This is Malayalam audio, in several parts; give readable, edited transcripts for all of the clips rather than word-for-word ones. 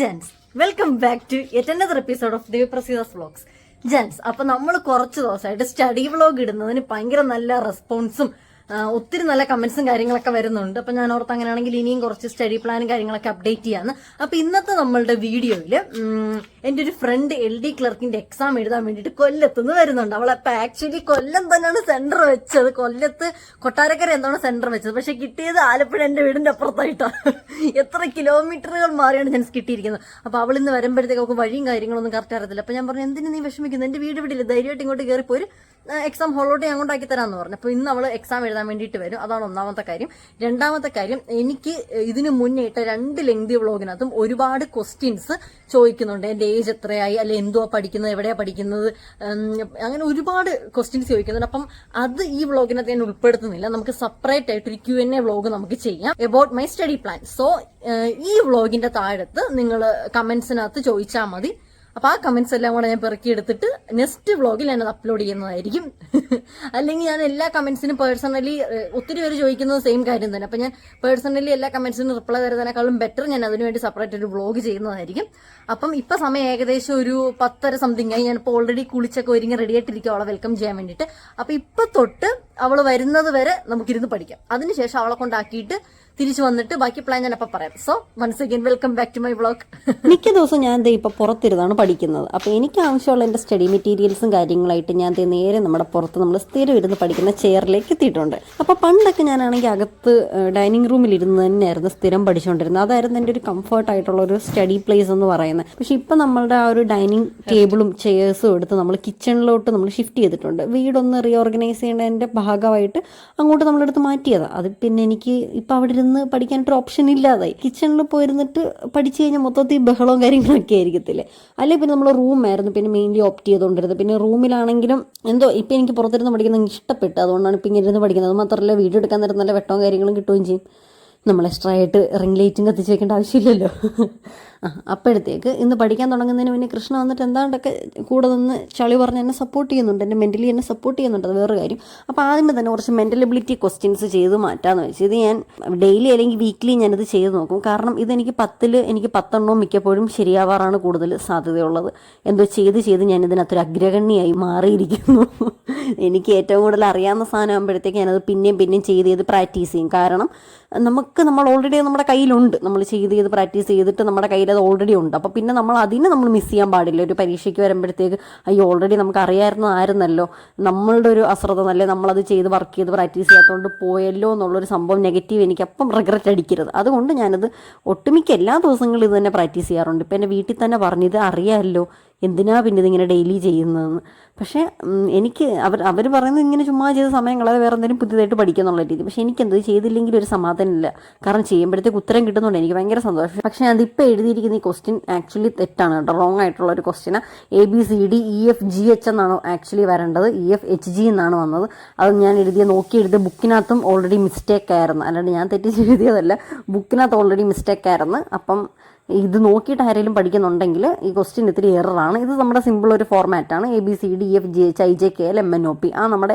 Gents, welcome back to yet another episode of ദിവപ്രസീദാസ് വ്ലോഗ്സ്. ജെൻസ്, അപ്പൊ നമ്മൾ കുറച്ച് ദിവസമായിട്ട് സ്റ്റഡി വ്ലോഗ് ഇടുന്നതിന് ഭയങ്കര നല്ല റെസ്പോൺസും ഒത്തിരി നല്ല കമന്റ്സും കാര്യങ്ങളൊക്കെ വരുന്നുണ്ട്. അപ്പൊ ഞാൻ ഓർത്ത് അങ്ങനെയാണെങ്കിൽ ഇനിയും കുറച്ച് സ്റ്റഡി പ്ലാനും കാര്യങ്ങളൊക്കെ അപ്ഡേറ്റ് ചെയ്യാന്ന്. അപ്പൊ ഇന്നത്തെ നമ്മളുടെ വീഡിയോയില് എന്റെ ഒരു ഫ്രണ്ട് LD ക്ലർക്കിന്റെ എക്സാം എഴുതാൻ വേണ്ടിയിട്ട് കൊല്ലത്തുനിന്ന് വരുന്നുണ്ട്. അവളപ്പൊ ആക്ച്വലി കൊല്ലം തന്നെയാണ് സെന്റർ വെച്ചത്. കൊല്ലത്ത് കൊട്ടാരക്കര എന്താണ് സെന്റർ വെച്ചത്, പക്ഷെ കിട്ടിയത് ആലപ്പുഴ എന്റെ വീടിന്റെ അപ്പുറത്തായിട്ടാ. എത്ര കിലോമീറ്ററുകൾ മാറിയാണ് ഞാൻ കിട്ടിയിരിക്കുന്നത്. അപ്പൊ അവൾ ഇന്ന് വരുമ്പോഴത്തേക്ക് അവൾക്ക് വഴിയും കാര്യങ്ങളൊന്നും കറക്റ്റ് അറിയത്തില്ല. അപ്പൊ ഞാൻ പറഞ്ഞു, എന്തിനു നീ വിഷമിക്കുന്നു, എന്റെ വീട് വിടില്ല, ധൈര്യമായിട്ട് ഇങ്ങോട്ട് കയറിപ്പോയി എക്സാം ഹോളോട്ട് ഞാൻ കൊണ്ടാക്കി തരാമെന്ന് പറഞ്ഞു. അപ്പൊ ഇന്ന് അവള് എക്സാം എഴുതാൻ വേണ്ടിയിട്ട് വരും. അതാണ് ഒന്നാമത്തെ കാര്യം. രണ്ടാമത്തെ കാര്യം, എനിക്ക് ഇതിനു മുന്നേ ഇട്ട 2 ലെങ്തി വ്ളോഗിനകത്തും ഒരുപാട് ക്വസ്റ്റ്യൻസ് ചോദിക്കുന്നുണ്ട്. എന്റെ ഏജ് എത്രയായി, അല്ലെ എന്തുവാ പഠിക്കുന്നത്, എവിടെയാ പഠിക്കുന്നത്, അങ്ങനെ ഒരുപാട് ക്വസ്റ്റ്യൻസ് ചോദിക്കുന്നുണ്ട്. അപ്പം അത് ഈ വ്ളോഗിനകത്ത് ഞാൻ ഉൾപ്പെടുത്തുന്നില്ല. നമുക്ക് സെപ്പറേറ്റ് ആയിട്ട് ഒരു Q&A വ്ളോഗ് നമുക്ക് ചെയ്യാം about my study plan. So ഈ വ്ളോഗിന്റെ താഴത്ത് നിങ്ങൾ കമന്റ്സിനകത്ത് ചോദിച്ചാൽ മതി. അപ്പൊ ആ കമന്റ്സ് എല്ലാം കൂടെ ഞാൻ പെറുക്കിയെടുത്തിട്ട് നെക്സ്റ്റ് വ്ളോഗിൽ ഞാനത് അപ്ലോഡ് ചെയ്യുന്നതായിരിക്കും. അല്ലെങ്കിൽ ഞാൻ എല്ലാ കമന്റ്സിനും പേഴ്സണലി, ഒത്തിരി പേര് ചോദിക്കുന്നത് സെയിം കാര്യം തന്നെ. അപ്പൊ ഞാൻ പേഴ്സണലി എല്ലാ കമന്റ്സിനും റിപ്ലൈ തരുന്നതിനേക്കാളും ബെറ്റർ ഞാൻ അതിനുവേണ്ടി സെപ്പറേറ്റ് ഒരു വ്ളോഗ് ചെയ്യുന്നതായിരിക്കും. അപ്പം ഇപ്പൊ സമയം ഏകദേശം ഒരു 10:30 സംതിങ് ആയി. ഞാനിപ്പോൾ ഓൾറെഡി കുളിച്ചൊക്കെ ഒരുങ്ങി റെഡി ആയിട്ടിരിക്കും അവളെ വെൽക്കം ചെയ്യാൻ വേണ്ടിയിട്ട്. അപ്പൊ ഇപ്പൊ തൊട്ട് അവള് വരുന്നത് വരെ നമുക്കിരുന്ന് പഠിക്കാം. അതിനുശേഷം അവളെ കൊണ്ടാക്കിയിട്ട് തിരിച്ചു വന്നിട്ട് ബാക്കി പ്ലാൻ ഞാൻ അപ്പൊ പറയാം. So once again welcome back to my vlog. മിക്ക ദിവസം ഞാൻ ഇപ്പൊ പുറത്തിരുന്നാണ് പഠിക്കുന്നത്. അപ്പോൾ എനിക്ക് ആവശ്യമുള്ള എൻ്റെ സ്റ്റഡി മെറ്റീരിയൽസും കാര്യങ്ങളായിട്ട് ഞാൻ നേരെ നമ്മുടെ പുറത്ത് നമ്മൾ സ്ഥിരം ഇരുന്ന് പഠിക്കുന്ന ചെയറിലേക്ക് എത്തിയിട്ടുണ്ട്. അപ്പോൾ പണ്ടൊക്കെ ഞാനാണെങ്കിൽ അകത്ത് ഡൈനിങ് റൂമിൽ ഇരുന്ന് തന്നെയായിരുന്നു സ്ഥിരം പഠിച്ചുകൊണ്ടിരുന്നത്. അതായിരുന്നു എൻ്റെ ഒരു കംഫർട്ടായിട്ടുള്ള ഒരു സ്റ്റഡി പ്ലേസ് എന്ന് പറയുന്നത്. പക്ഷെ ഇപ്പം നമ്മളുടെ ആ ഒരു ഡൈനിങ് ടേബിളും ചെയേഴ്സും എടുത്ത് നമ്മൾ കിച്ചണിലോട്ട് നമ്മൾ ഷിഫ്റ്റ് ചെയ്തിട്ടുണ്ട്. വീടൊന്ന് റീഓർഗനൈസ് ചെയ്യേണ്ടതിൻ്റെ ഭാഗമായിട്ട് അങ്ങോട്ട് നമ്മളെടുത്ത് മാറ്റിയതാണ്. അത് പിന്നെ എനിക്ക് ഇപ്പം അവിടെ ഇരുന്ന് പഠിക്കാനായിട്ടൊരു ഓപ്ഷൻ ഇല്ലാതായി. കിച്ചണിൽ പോയിരുന്നിട്ട് പഠിച്ചു കഴിഞ്ഞാൽ മൊത്തത്തിൽ ബഹളവും കാര്യങ്ങളൊക്കെ ആയിരിക്കത്തില്ലേ. അല്ലെങ്കിൽ പിന്നെ നമ്മൾ റൂമായിരുന്നു പിന്നെ മെയിൻലി ഓപ്റ്റ് ചെയ്തുകൊണ്ടിരുന്നത്. പിന്നെ റൂമിലാണെങ്കിലും എന്തോ ഇപ്പം എനിക്ക് പുറത്തിരുന്ന് പഠിക്കുന്നത് ഇഷ്ടപ്പെട്ടു. അതുകൊണ്ടാണ് ഇപ്പം ഇങ്ങനെ ഇരുന്ന് പഠിക്കുന്നത്. അത് മാത്രമല്ല വീഡിയോ എടുക്കാൻ നേരം നല്ല വെട്ടവും കാര്യങ്ങളും കിട്ടുകയും ചെയ്യും. നമ്മൾ എക്സ്ട്രാ ആയിട്ട് റിംഗ് ലൈറ്റും കത്തിച്ച് വെക്കേണ്ട ആവശ്യമില്ലല്ലോ. അപ്പോഴത്തേക്ക് ഇന്ന് പഠിക്കാൻ തുടങ്ങുന്നതിന് മുന്നേ കൃഷ്ണ വന്നിട്ട് എന്താണ്ടൊക്കെ കൂടെ നിന്ന് ചളി പറഞ്ഞ് എന്നെ സപ്പോർട്ട് ചെയ്യുന്നുണ്ട്. എൻ്റെ മെൻ്റലി എന്നെ സപ്പോർട്ട് ചെയ്യുന്നുണ്ട്. അത് വേറെ കാര്യം. അപ്പോൾ ആദ്യമേ തന്നെ കുറച്ച് മെൻ്റൽ എബിലിറ്റി ക്വസ്റ്റ്യൻസ് ചെയ്ത് മാറ്റാമെന്ന് വെച്ച് ഇത് ഞാൻ ഡെയിലി അല്ലെങ്കിൽ വീക്ക്ലി ഞാനിത് ചെയ്ത് നോക്കും. കാരണം ഇതെനിക്ക് 10ൽ എനിക്ക് 10 എണ്ണവും മിക്കപ്പോഴും ശരിയാവാറാണ് കൂടുതൽ സാധ്യതയുള്ളത്. എന്തോ ചെയ്ത് ഞാൻ ഇതിനകത്തൊരു അഗ്രഗണ്യായി മാറിയിരിക്കുന്നു. എനിക്ക് ഏറ്റവും കൂടുതൽ അറിയാവുന്ന സാധനം ആകുമ്പോഴത്തേക്ക് ഞാനത് പിന്നെയും ചെയ്ത് പ്രാക്ടീസ് ചെയ്യും. കാരണം നമ്മൾ ഓൾറെഡി നമ്മുടെ കയ്യിലുണ്ട്. നമ്മൾ ചെയ്ത് പ്രാക്ടീസ് ചെയ്തിട്ട് നമ്മുടെ കയ്യിൽ അത് ഓൾറെഡി ഉണ്ട്. അപ്പോൾ പിന്നെ നമ്മൾ മിസ് ചെയ്യാൻ പാടില്ല. ഒരു പരീക്ഷയ്ക്ക് വരുമ്പോഴത്തേക്ക് അയ്യോ ഓൾറെഡി നമുക്ക് അറിയാമായിരുന്നല്ലോ, നമ്മളുടെ ഒരു അശ്രദ്ധ അല്ലേ, നമ്മളത് വർക്ക് ചെയ്ത് പ്രാക്ടീസ് ചെയ്യാത്തതുകൊണ്ട് പോയല്ലോ എന്നുള്ളൊരു സംഭവം നെഗറ്റീവ് എനിക്ക് അപ്പം റിഗ്രറ്റ് അടിക്കരുത്. അതുകൊണ്ട് ഞാനത് ഒട്ടുമിക്ക എല്ലാ ദിവസങ്ങളും ഇത് തന്നെ പ്രാക്ടീസ് ചെയ്യാറുണ്ട്. ഇപ്പം എൻ്റെ വീട്ടിൽ തന്നെ പറഞ്ഞത് അറിയാമല്ലോ, എന്തിനാ പിന്നെ ഇതിങ്ങനെ ഡെയിലി ചെയ്യുന്നതെന്ന്. പക്ഷേ എനിക്ക് അവർ പറയുന്നത് ഇങ്ങനെ ചുമ്മാ ചെയ്ത സമയം കളയാതെ വേറെ എന്തെങ്കിലും പുതിയതായിട്ട് പഠിക്കുക എന്നുള്ള രീതി. പക്ഷേ എനിക്കെന്ത് ചെയ്തില്ലെങ്കിൽ ഒരു സമാധാനമില്ല. കാരണം ചെയ്യുമ്പോഴത്തേക്ക് ഉത്തരം കിട്ടുന്നുണ്ട്, എനിക്ക് ഭയങ്കര സന്തോഷം. പക്ഷേ അതിപ്പോൾ എഴുതിയിരിക്കുന്ന ഈ ക്വസ്റ്റ്യൻ ആക്ച്വലി തെറ്റാണ് കേട്ടോ, റോങ് ആയിട്ടുള്ള ഒരു ക്വസ്റ്റ്യനാണ്. ABCD EFGH എന്നാണ് ആക്ച്വലി വരേണ്ടത്. EFHG എന്നാണ് വന്നത്. അത് ഞാൻ നോക്കി എഴുതിയ ബുക്കിനകത്തും ഓൾറെഡി മിസ്റ്റേക്ക് ആയിരുന്നു. അല്ലാണ്ട് ഞാൻ തെറ്റിച്ച് എഴുതിയതല്ല, ബുക്കിനകത്ത് ഓൾറെഡി മിസ്റ്റേക്ക് ആയിരുന്നു. അപ്പം ഇത് നോക്കിയിട്ട് ആരെങ്കിലും പഠിക്കുന്നുണ്ടെങ്കിൽ ഈ ക്വസ്റ്റ്യൻ ഇത്തിരി എററാണ്. ഇത് നമ്മുടെ സിമ്പിൾ ഒരു ഫോർമാറ്റാണ്. ABCD EFGH IJKL MNOP ആ നമ്മുടെ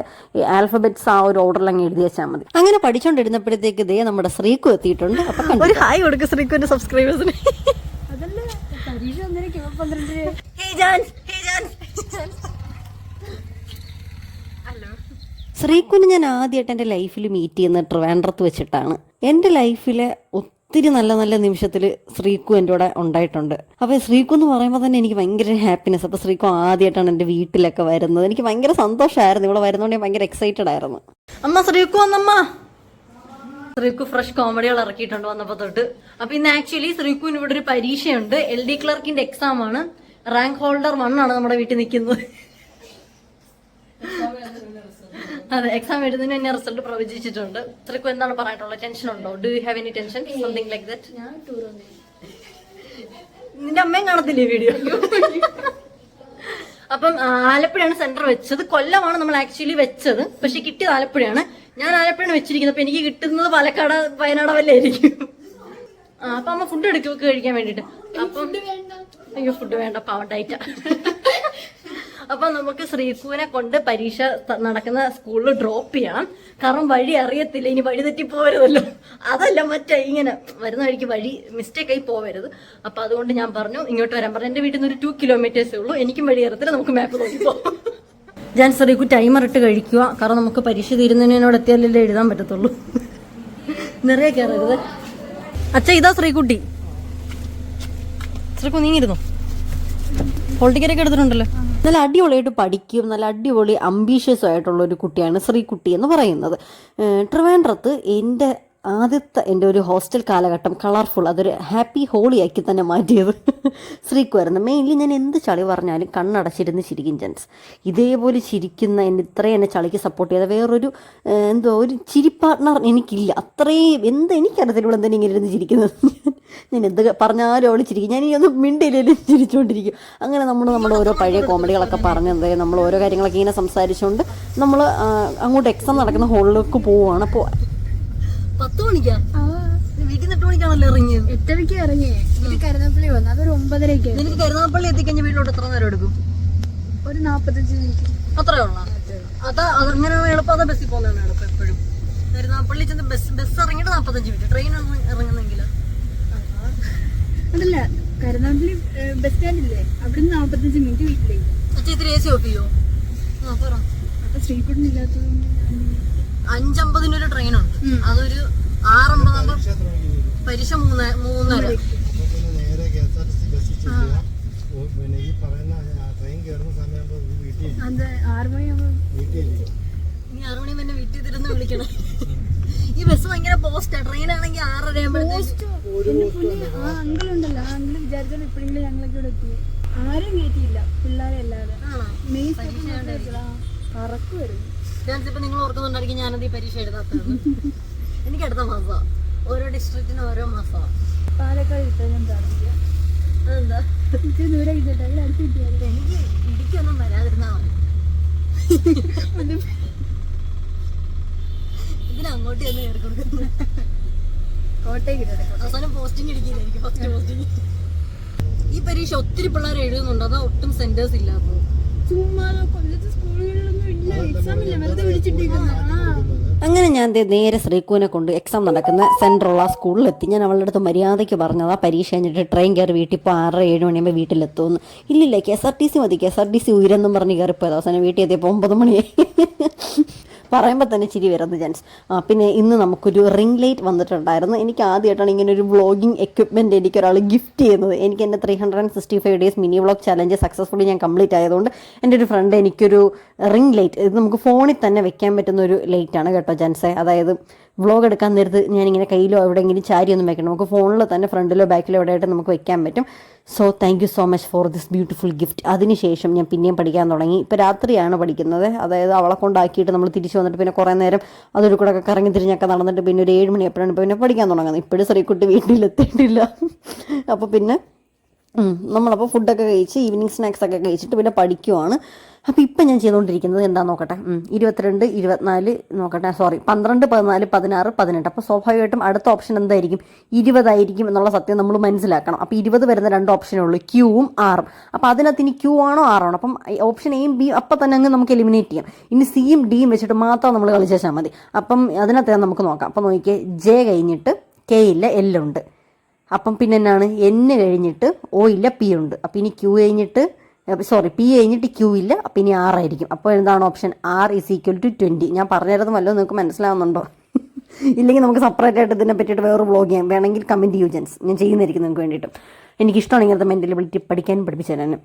ആൽഫബറ്റ്സ് ആ ഒരു ഓർഡറിൽ അങ്ങ് എഴുതി വെച്ചാൽ മതി. അങ്ങനെ പഠിച്ചുകൊണ്ടിരുന്നപ്പോഴത്തേക്ക് ഇതേ നമ്മുടെ ശ്രീക്കു എത്തിയിട്ടുണ്ട്. അപ്പം ഒരു ഹായ് കൊടുക്കുക ശ്രീക്കുവിന്റെ സബ്സ്ക്രൈബേഴ്സിന്. ശ്രീക്കുവിന് ഞാൻ ആദ്യമായിട്ട് എൻ്റെ ലൈഫിൽ മീറ്റ് ചെയ്യുന്നത് ട്രിവാൻഡ്രത്ത് വെച്ചിട്ടാണ്. എൻ്റെ ലൈഫിലെ ഒത്തിരി നല്ല നിമിഷത്തിൽ ശ്രീക്കു എൻ്റെ കൂടെ ഉണ്ടായിട്ടുണ്ട്. അപ്പോൾ ശ്രീക്കു എന്ന് പറയുമ്പോൾ തന്നെ എനിക്ക് ഭയങ്കര ഹാപ്പിനെസ്. അപ്പോൾ ശ്രീക്കു ആദ്യമായിട്ടാണ് എൻ്റെ വീട്ടിലൊക്കെ വരുന്നത്. എനിക്ക് ഭയങ്കര സന്തോഷമായിരുന്നു. ഇവിടെ വരുന്നതുകൊണ്ട് ഞാൻ ഭയങ്കര എക്സൈറ്റഡ് ആയിരുന്നു. അമ്മ ശ്രീക്കു വന്നമ്മ. ശ്രീക്കു ഫ്രഷ് കോമഡികൾ ഇറക്കിയിട്ടുണ്ട് വന്നപ്പോ തൊട്ട്. അപ്പൊ ഇന്ന് ആക്ച്വലി ശ്രീക്കുവിന് ഇവിടെ ഒരു പരീക്ഷയുണ്ട്. LD ക്ലർക്കിന്റെ എക്സാം ആണ്. റാങ്ക് ഹോൾഡർ 1 ആണ് നമ്മുടെ വീട്ടിൽ നിൽക്കുന്നത്. അതെ, എക്സാം എഴുതുന്നതിന് എന്നെ റിസൾട്ട് പ്രവചിച്ചിട്ടുണ്ട്. ഇത്രയ്ക്കും എന്താണ് പറയാനുള്ളത്? ടെൻഷൻ ഉണ്ടോ? Do you have any tension? Something like that. നിന്റെ അമ്മയും കാണത്തില്ലേ വീഡിയോ? അപ്പം ആലപ്പുഴയാണ് സെന്റർ വെച്ചത്. കൊല്ലമാണ് നമ്മൾ ആക്ച്വലി വെച്ചത്, പക്ഷെ കിട്ടിയത് ആലപ്പുഴയാണ്. ഞാൻ ആലപ്പുഴയാണ് വെച്ചിരിക്കുന്നത്. അപ്പൊ എനിക്ക് കിട്ടുന്നത് പാലക്കാട് വയനാട് വല്ലായിരിക്കും. അപ്പൊ അമ്മ ഫുഡ് എടുക്കുക കഴിക്കാൻ വേണ്ടിട്ട്. അപ്പം അയ്യോ ഫുഡ് വേണ്ട, പാവം ഡയറ്റാ. അപ്പൊ നമുക്ക് ശ്രീകുവിനെ കൊണ്ട് പരീക്ഷ നടക്കുന്ന സ്കൂളിൽ ഡ്രോപ്പ് ചെയ്യാം. കാരണം വഴി അറിയത്തില്ല, ഇനി വഴി തെറ്റി പോകരുതല്ലോ. അതല്ല മറ്റേ ഇങ്ങനെ വരുന്ന വഴിക്ക് വഴി മിസ്റ്റേക്ക് ആയി പോകരുത്. അപ്പൊ അതുകൊണ്ട് ഞാൻ പറഞ്ഞു ഇങ്ങോട്ട് വരാൻ പറഞ്ഞു. എന്റെ വീട്ടിൽ നിന്ന് ഒരു 2 കിലോമീറ്റേഴ്സേ ഉള്ളൂ. എനിക്കും വഴി അറിയത്തില്ല, നമുക്ക് മാപ്പ് നോക്കിപ്പോ. ഞാൻ ശ്രീകു ടൈമർ ഇട്ട് കഴിക്കുക. കാരണം നമുക്ക് പരീക്ഷ തീരുന്നതിനോട് എത്തിയാലല്ലേ എഴുതാൻ പറ്റത്തുള്ളൂ. നിറയെ കയറരുത്. അച്ഛ ഇതാ ശ്രീകുട്ടി. ശ്രീകു നീങ്ങിരുന്നു. ഹോൾ ടിക്കറ്റ് ഒക്കെ എടുത്തിട്ടുണ്ടല്ലോ. നല്ല അടിപൊളിയായിട്ട് പഠിക്കും, നല്ല അടിപൊളി അംബീഷ്യസ് ആയിട്ടുള്ള ഒരു കുട്ടിയാണ് ശ്രീകുട്ടി എന്ന് പറയുന്നത്. ട്രിവാൻഡ്രത്ത് എൻ്റെ ഒരു ഹോസ്റ്റൽ കാലഘട്ടം കളർഫുൾ, അതൊരു ഹാപ്പി ഹോളിയാക്കി തന്നെ മാറ്റിയത് ശ്രീക്കുമായിരുന്നു. മെയിൻലി ഞാൻ എന്ത് ചളി പറഞ്ഞാലും കണ്ണടച്ചിരുന്ന് ചിരിക്കും ജെൻസ്. ഇതേപോലെ ചിരിക്കുന്ന ഇത്രയും എന്നെ ചളിക്ക് സപ്പോർട്ട് ചെയ്ത വേറൊരു ഒരു ചിരി പാർട്ട്ണർ എനിക്കില്ല. അത്രയും എനിക്കറിയത്തില്ല ഇവിടെ എന്തെങ്കിലും ഇങ്ങനെ ഇരുന്ന് ചിരിക്കുന്നത്. ഞാൻ എന്ത് പറഞ്ഞാലും അവൾ ചിരിക്കും. ഞാൻ ഇനി ഒന്നും മിണ്ടിയിലും ചിരിച്ചുകൊണ്ടിരിക്കും. അങ്ങനെ നമ്മുടെ ഓരോ പഴയ കോമഡികളൊക്കെ പറഞ്ഞത്, നമ്മൾ ഓരോ കാര്യങ്ങളൊക്കെ ഇങ്ങനെ സംസാരിച്ചുകൊണ്ട് നമ്മൾ അങ്ങോട്ട് എക്സാം നടക്കുന്ന ഹോളിലേക്ക് പോവുകയാണ്. അപ്പോൾ 10 മണിക്കാ വീട്ടിൽ നിന്ന് 8 മണിക്കാണല്ലോ ഇറങ്ങിയത്. 8:30 ഇറങ്ങി കരുനാപ്പള്ളി വന്നു. അതൊരു 9:30. നിനക്ക് കരുനാപ്പള്ളി എത്തിക്കഴിഞ്ഞ വീട്ടിലോട്ട് എത്ര നേരം എടുക്കും? ഒരു 45 മിനിറ്റ് അത്രേ ഉള്ള. അതങ്ങനെയാണ് എളുപ്പം. അതാ ബസ്സിൽ പോകുന്നതാണ് എളുപ്പം എപ്പോഴും. കരുനാപ്പള്ളി ചെന്ന് ബസ് ഇറങ്ങിയിട്ട് 45 മിനിറ്റ്. ട്രെയിൻ ഇറങ്ങുന്നെങ്കിൽ അതല്ല, കരുനാപ്പള്ളി ബസ് സ്റ്റാൻഡില്ലേ, അവിടുന്ന് 45 മിനിറ്റ് വീട്ടിലേക്ക്. അച്ഛൻ ഇത്തിരി AC ഓഫ് ചെയ്യോ? അപ്പൊ സ്ത്രീക്കുട്ടൻ ഇല്ലാത്തതുകൊണ്ട് 5:50 ഒരു ട്രെയിനുണ്ട്. അതൊരു 6:50 ആകുമ്പോ പരീക്ഷ 3:30. അത് 6 മണിയാകുമ്പോ ഇനി 6 മണി തന്നെ വീട്ടിൽ തിരുന്ന് വിളിക്കണം. ഈ ബസ് ഭയങ്കര പോസ്റ്റാ. ട്രെയിൻ ആണെങ്കിൽ 6:30 ആ അങ്കിളുണ്ടല്ലോ, ആ അങ്കിള് വിചാരിച്ചാലും എപ്പോഴെങ്കിലും ഞങ്ങളൊക്കെ ഇവിടെ എത്തി. ആരും കയറ്റിയില്ല, പിള്ളേരെ അല്ലാതെ. മെയ് കറക്ക് വരും. ഇപ്പൊ നിങ്ങൾ ഓർക്കുന്നുണ്ടായിരിക്കും ഞാനത് ഈ പരീക്ഷ എഴുതാത്തത്. എനിക്ക് അടുത്ത മാസമാ. ഓരോ ഡിസ്ട്രിക്റ്റിന് ഓരോ മാസമാ. പാലക്കാട് കിട്ടാൻ ഞാൻ പ്രാർത്ഥിക്കാം. അതെന്താ ഇച്ചിരി ദൂരെ കിട്ടട്ടെ, അതിൽ അടുത്ത് കിട്ടിയാൽ. എനിക്ക് ഇടിക്കൊന്നും വരാതിരുന്നാ മതി. ഇതിനങ്ങോട്ട് ചെന്ന് കയറി കൊടുക്കുന്നു. കോട്ടയം കിട്ടട്ടെ. അവസാനം പോസ്റ്റിംഗ് ഇടിക്കില്ലായിരിക്കും, ഫസ്റ്റ് പോസ്റ്റിംഗ്. ഈ പരീക്ഷ ഒത്തിരി പിള്ളേർ എഴുതുന്നുണ്ട്. അതാ ഒട്ടും സെന്റേഴ്സ് ഇല്ലാത്തത്. ചുമ്മാ കൊല്ലത്ത് സ്കൂളുകളിലൊന്നും ഇല്ല, എക്സാം ഇല്ല, വെറുതെ വിളിച്ചിട്ടിരിക്കുന്നു. അങ്ങനെ ഞാൻ നേരെ ശ്രീകുവിനെ കൊണ്ട് എക്സാം നടക്കുന്ന സെൻട്രലുള്ള സ്കൂളിലെത്തി. ഞാൻ അവളുടെ അടുത്ത് മര്യാദയ്ക്ക് പറഞ്ഞത് ആ പരീക്ഷ കഴിഞ്ഞിട്ട് ട്രെയിൻ കയറി വീട്ടിൽ ഇപ്പോൾ 6-7 മണിയാകുമ്പോൾ വീട്ടിലെത്തുമെന്ന്. ഇല്ലില്ല, KSRTC മതി, KSRTC ഉയരെന്നും പറഞ്ഞ് കയറിപ്പോയത്. അവസാനം വീട്ടിൽ എത്തിയപ്പോൾ 9 മണിയായി. പറയുമ്പോൾ തന്നെ ചിരി വരുന്നത് ജെൻസ്. പിന്നെ ഇന്ന് നമുക്കൊരു റിംഗ് ലൈറ്റ് വന്നിട്ടുണ്ടായിരുന്നു. എനിക്ക് ആദ്യമായിട്ടാണ് ഇങ്ങനെ ഒരു വ്ളോഗിങ് എക്വിപ്മെൻറ്റ് എനിക്കൊരാൾ ഗിഫ്റ്റ് ചെയ്യുന്നത്. എനിക്ക് എൻ്റെ 365 days mini vlog challenge successfully ഞാൻ കംപ്ലീറ്റ് ആയതുകൊണ്ട് എൻ്റെ ഒരു ഫ്രണ്ട് എനിക്കൊരു റിംഗ് ലൈറ്റ്, ഇത് നമുക്ക് ഫോണിൽ തന്നെ വെക്കാൻ പറ്റുന്ന ഒരു ലൈറ്റാണ് കേട്ടോ ജെൻസെ. അതായത് വ്ളോഗ് എടുക്കാൻ നേരത്ത് ഞാനിങ്ങനെ കയ്യിലോ എവിടെയെങ്കിലും ചാരിയൊന്നും വെക്കണം, നമുക്ക് ഫോണിൽ തന്നെ ഫ്രണ്ടിലോ ബാക്കിലോ എവിടെയായിട്ട് നമുക്ക് വെക്കാൻ പറ്റും. So thank you so much for this beautiful gift. അതിനുശേഷം ഞാൻ പിന്നെയും പഠിക്കാൻ തുടങ്ങി. ഇപ്പോൾ രാത്രിയാണ് പഠിക്കുന്നത്. അതായത് അവളെ കൊണ്ടാക്കിയിട്ട് നമ്മൾ തിരിച്ചു വന്നിട്ട് പിന്നെ കുറേ നേരം അതൊരു കൂടെ ഒക്കെ കറങ്ങി തിരിഞ്ഞൊക്കെ നടന്നിട്ട് പിന്നെ ഒരു 7 മണി എപ്പോഴാണ് ഇപ്പോൾ പിന്നെ പഠിക്കാൻ തുടങ്ങുന്നത്. ഇപ്പോഴും ശ്രീകുട്ടി വീട്ടിലെത്തിയിട്ടില്ല. അപ്പോൾ പിന്നെ നമ്മളപ്പോൾ ഫുഡൊക്കെ കഴിച്ച് ഈവനിങ് സ്നാക്സൊക്കെ കഴിച്ചിട്ട് പിന്നെ പഠിക്കുവാണ്. അപ്പോൾ ഇപ്പം ഞാൻ ചെയ്തുകൊണ്ടിരിക്കുന്നത് എന്താണെന്ന് നോക്കട്ടെ. 22, 24 നോക്കട്ടെ, 12, 14, 16, 18. അപ്പോൾ സ്വാഭാവികമായിട്ടും അടുത്ത ഓപ്ഷൻ എന്തായിരിക്കും? 20 ആയിരിക്കും എന്നുള്ള സത്യം നമ്മൾ മനസ്സിലാക്കണം. അപ്പോൾ 20 വരുന്ന 2 ഓപ്ഷനേ ഉള്ളൂ, Qവും Rഉം. അപ്പോൾ അതിനകത്ത് ഇനി Q ആണോ R ആണോ? അപ്പം ഓപ്ഷൻ എയും ബി അപ്പം തന്നെ അങ്ങ് നമുക്ക് എലിമിനേറ്റ് ചെയ്യാം. ഇനി സിയും ഡിയും വെച്ചിട്ട് മാത്രം നമ്മൾ കളിച്ചാൽ മതി. അപ്പം അതിനകത്ത് നമുക്ക് നോക്കാം. അപ്പം നോക്കിയേ, J കഴിഞ്ഞിട്ട് K ഇല്ല, L ഉണ്ട്. അപ്പം പിന്നെ എന്നാണ്, N കഴിഞ്ഞിട്ട് O ഇല്ല, P ഉണ്ട്. അപ്പം ഇനി Q കഴിഞ്ഞിട്ട് P കഴിഞ്ഞിട്ട് Q ഇല്ല, അപ്പം ഇനി R ആയിരിക്കും. അപ്പോൾ എന്താണ് ഓപ്ഷൻ? R = 20. ഞാൻ പറഞ്ഞിരുന്നത് വല്ലതും നിങ്ങൾക്ക് മനസ്സിലാവുന്നുണ്ടോ? ഇല്ലെങ്കിൽ നമുക്ക് സെപ്പറേറ്റ് ആയിട്ട് ഇതിനെ പറ്റിയിട്ട് വേറെ വ്ളോഗ് ചെയ്യാം. വേണമെങ്കിൽ കമൻറ്റ് ചെയ്യൂ ജെൻസ്, ഞാൻ ചെയ്യുന്നതായിരിക്കും നിങ്ങൾക്ക് വേണ്ടിയിട്ട്. എനിക്കിഷ്ടമാണ് ഇങ്ങനത്തെ മെൻ്റലബിലിറ്റി പഠിക്കാനും പഠിപ്പിച്ചു തരാനും.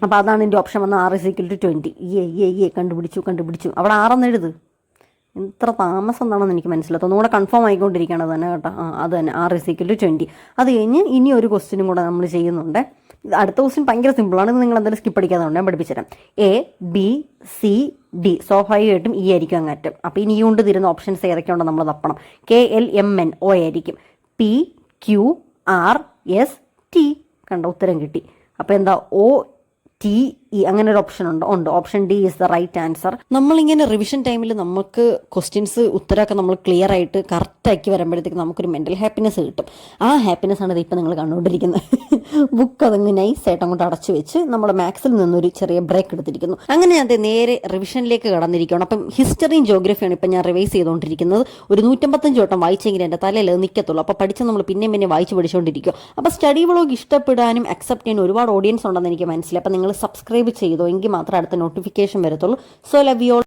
അപ്പോൾ അതാണ് എൻ്റെ ഓപ്ഷൻ വന്നത്, R = 20. കണ്ടുപിടിച്ചു. അവിടെ 6 എന്ന് എഴുത്. എത്ര താമസം എന്താണെന്ന് എനിക്ക് മനസ്സിലായി. ഒന്നുകൂടെ കൺഫേം ആയിക്കൊണ്ടിരിക്കുകയാണ് തന്നെ കേട്ടോ. അത് തന്നെ, R = 20. അത് കഴിഞ്ഞ് ഇനി ഒരു ക്വസ്റ്റ്യനും കൂടെ നമ്മൾ ചെയ്യുന്നുണ്ട്. അടുത്ത ക്വസ്റ്റ്യൻ ഭയങ്കര സിമ്പിളാണ്. ഇത് നിങ്ങൾ എന്തായാലും സ്കിപ്പ് അടിക്കാതെ ഞാൻ പഠിപ്പിച്ചുതരാം. A, B, C, D. സ്വാഭാവികമായിട്ടും E ആയിരിക്കും അങ്ങറ്റം. അപ്പോൾ ഇനി കൊണ്ട് തരുന്ന ഓപ്ഷൻസ് ഏതൊക്കെയുണ്ടോ നമ്മൾ തപ്പണം. K, L, M, N, O ആയിരിക്കും. P, Q, R, S, T. കണ്ട, ഉത്തരം കിട്ടി. അപ്പോൾ എന്താ, O, T, ഇ അങ്ങനെ ഒരു ഓപ്ഷൻ ഉണ്ട്. Option D is the right answer. നമ്മളിങ്ങനെ റിവിഷൻ ടൈമിൽ നമുക്ക് ക്വസ്റ്റ്യൻസ് ഉത്തരമൊക്കെ നമ്മൾ ക്ലിയർ ആയിട്ട് കറക്റ്റാക്കി വരുമ്പോഴത്തേക്ക് നമുക്കൊരു മെൻ്റൽ ഹാപ്പിനെസ് കിട്ടും. ആ ഹാപ്പിനെസ് ആണ് ഇതിപ്പോൾ നിങ്ങൾ കണ്ടുകൊണ്ടിരിക്കുന്നത്. ബുക്ക് അതങ്ങ് നൈസായിട്ട് അങ്ങോട്ട് അടച്ചു വെച്ച് നമ്മുടെ മാത്സിൽ നിന്നൊരു ചെറിയ ബ്രേക്ക് എടുത്തിരിക്കുന്നു. അങ്ങനെ ഞാൻ നേരെ റിവിഷനിലേക്ക് കടന്നിരിക്കുകയാണ്. അപ്പം ഹിസ്റ്ററിയും ജോഗ്രഫിയാണ് ഇപ്പം ഞാൻ റിവൈസ് ചെയ്തുകൊണ്ടിരിക്കുന്നത്. ഒരു 155 വട്ടം വായിച്ചെങ്കിൽ എൻ്റെ തലയിൽ നിൽക്കത്തുള്ളൂ. അപ്പോൾ പഠിച്ച നമ്മൾ പിന്നെ വായിച്ച് പഠിച്ചുകൊണ്ടിരിക്കും. അപ്പോൾ സ്റ്റഡി വ്ളോഗ് ഇഷ്ടപ്പെടാനും അക്സെപ്റ്റ് ചെയ്യാനും ഒരുപാട് ഓഡിയൻസ് ഉണ്ടെന്ന് എനിക്ക് മനസ്സിലായി. അപ്പോൾ നിങ്ങൾ സബ്സ്ക്രൈബ് ചെയ്തോ, എങ്കിൽ മാത്രമേ അടുത്ത നോട്ടിഫിക്കേഷൻ വരത്തുള്ളൂ. So love you all.